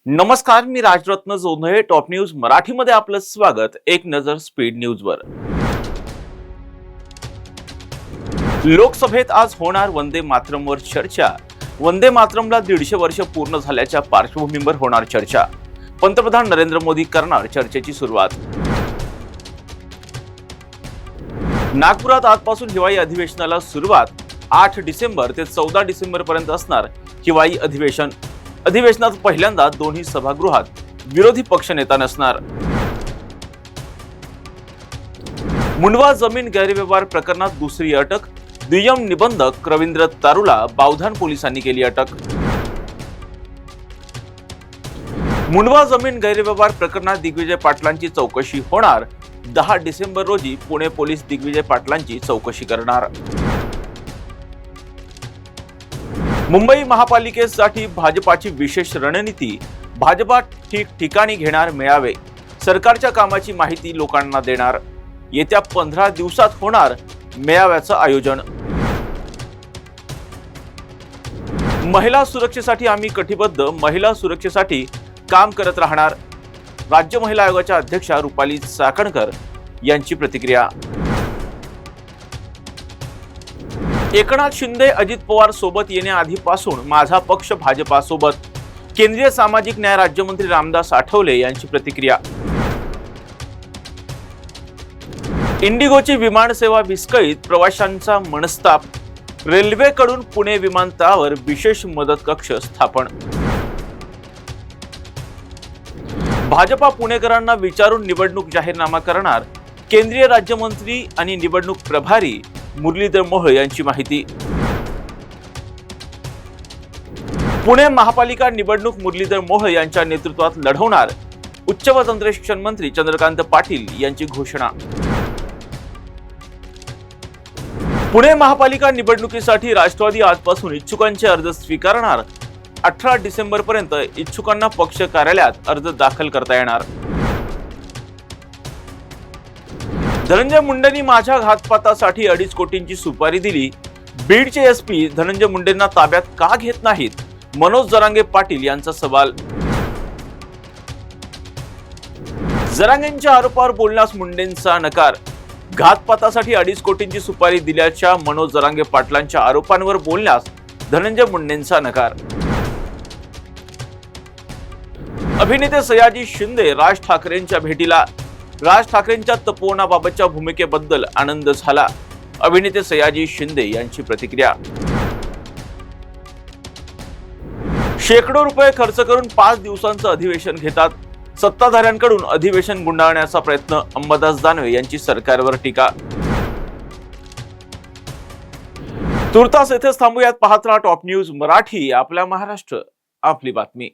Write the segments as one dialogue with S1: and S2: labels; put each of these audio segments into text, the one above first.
S1: नमस्कार, मी Rajratna Jondhale. Top news मराठीमध्ये आपलं स्वागत. एक नजर स्पीड न्यूजवर. लोकसभेत आज होणार वंदे मातरमवर चर्चा. वंदे मातरमला 150 वर्ष पूर्ण झाल्याच्या पार्श्वभूमीवर होणार चर्चा. पंतप्रधान नरेंद्र मोदी करणार चर्चेची सुरुवात. नागपुरात आजपासून हिवाळी अधिवेशनाला सुरुवात. 8 डिसेंबर ते 14 डिसेंबर पर्यंत असणार हिवाळी अधिवेशन. अधिवेशनात पहिल्यांदा दोन्ही सभागृहात विरोधी पक्षनेता नसणार. मुंडवा जमीन गैरव्यवहार प्रकरणात दुसरी अटक. दुय्यम निबंधक रवींद्र तारूला बावधान पोलिसांनी केली अटक. मुंडवा जमीन गैरव्यवहार प्रकरणात दिग्विजय पाटलांची चौकशी होणार. 10 डिसेंबर रोजी पुणे पोलीस दिग्विजय पाटलांची चौकशी करणार. मुंबई महापालिकेसाठी भाजपाची विशेष रणनीती. भाजपा ठिकठिकाणी घेणार मेळावे. सरकारच्या कामाची माहिती लोकांना देणार. येत्या 15 दिवसात होणार मेळाव्याचं आयोजन. महिला सुरक्षेसाठी आम्ही कटिबद्ध. महिला सुरक्षेसाठी काम करत राहणार. राज्य महिला आयोगाच्या अध्यक्षा रुपाली चाकणकर यांची प्रतिक्रिया. एकनाथ शिंदे अजित पवार सोबत येण्याआधीपासून माझा पक्ष भाजपासोबत. केंद्रीय सामाजिक न्याय राज्यमंत्री रामदास आठवले यांची प्रतिक्रिया. इंडिगोची विमानसेवा विस्कळीत. प्रवाशांचा मनस्ताप. रेल्वेकडून पुणे विमानतळावर विशेष मदत कक्ष स्थापन. भाजपा पुणेकरांना विचारून निवडणूक जाहीरनामा करणार. केंद्रीय राज्यमंत्री आणि निवडणूक प्रभारी मुरलीधर मोहोळ यांची माहिती. पुणे महापालिका निवडणूक मुरलीधर मोहोळ यांच्या नेतृत्वात लढवणार. उच्च व तंत्र शिक्षण मंत्री चंद्रकांत पाटील यांची घोषणा. पुणे महापालिका निवडणुकीसाठी राष्ट्रवादी आजपासून इच्छुकांचे अर्ज स्वीकारणार. 18 डिसेंबर पर्यंत इच्छुकांना पक्ष कार्यालयात अर्ज दाखल करता येणार. धनंजय मुंडेंनी माझ्या घातपातासाठी 2.5 कोटींची सुपारी दिली. बीडचे एसपी धनंजय मुंडेंना ताब्यात का घेत नाहीत? मनोज जरांगे पाटील यांचा सवाल. जरांगेंच्या आरोपावर बोलण्यास मुंडेंचा नकार. घातपातासाठी 2.5 कोटींची सुपारी दिल्याच्या मनोज जरांगे पाटलांच्या आरोपांवर बोलण्यास धनंजय मुंडेंचा नकार. अभिनेते सयाजी शिंदे राज ठाकरेंच्या भेटीला. राज ठाकरेंच्या तपोवनाबाबतच्या भूमिकेबद्दल आनंद झाला. अभिनेते सयाजी शिंदे यांची प्रतिक्रिया. शेकडो रुपये खर्च करून 5 दिवसांचं अधिवेशन घेतात. सत्ताधाऱ्यांकडून अधिवेशन गुंडाळण्याचा प्रयत्न. अंबादास दानवे यांची सरकारवर टीका. तुर्तास येथेच थांबूयात. पाहत राहा टॉप न्यूज मराठी. आपला महाराष्ट्र, आपली बातमी.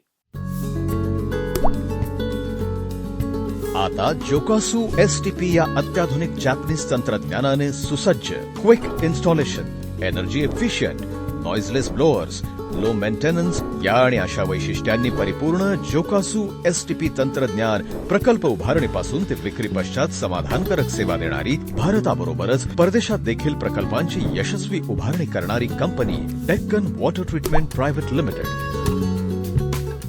S2: आता जोकासु STP या अत्याधुनिक जॅपनीज तंत्रज्ञानाने सुसज्ज, quick installation, energy efficient, noiseless blowers, low maintenance या आणि अशा वैशिष्ट्यांनी परिपूर्ण जोकासु STP तंत्रज्ञान प्रकल्प उभारणीपासून ते विक्री पश्चात समाधानकारक सेवा देणारी, भारताबरोबरच परदेशात देखील प्रकल्पांची यशस्वी उभारणी करणारी company Deccan water treatment private limited.